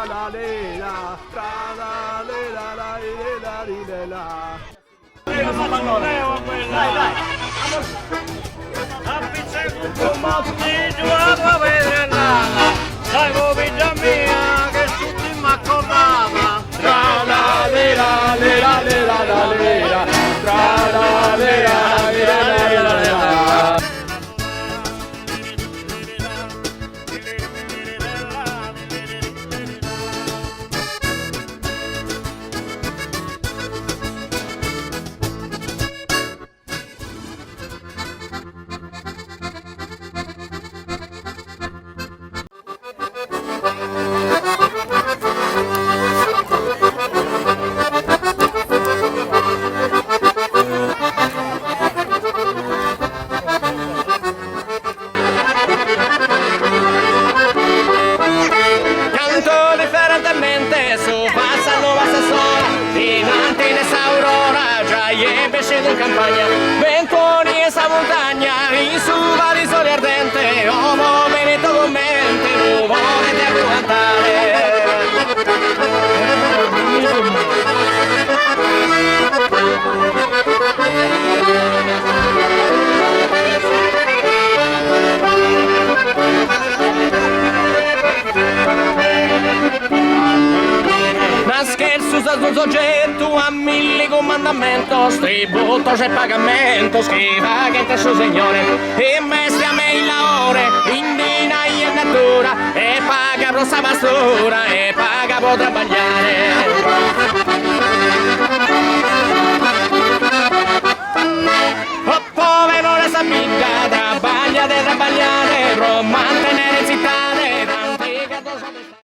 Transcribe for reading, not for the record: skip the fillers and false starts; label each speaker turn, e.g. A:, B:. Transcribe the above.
A: la la le la, tra la le la la le la le la. Dai, dai.
B: Dai, vita mia, che tutti m'accordava.
A: Tra la le la le la le la la le la, tra la le la le la le la le la.
B: Canto differentemente su Passa Nuova Sassola, dinanti in essa aurora, già gli pesci in campagna, ventoni in essa montagna, in su vari soli ardente, uomo veneto con mente, nuvole di cantare. Ma scherzo sta sul soggetto a mille comandamentos, tributo c'è pagamento, scriva che te suo signore, e mestre a me la ore, indina in natura, e paga pro sta pastura, e paga pro trabagliare. Oh povero le sa mica, trabagliate, pro mantenere in città,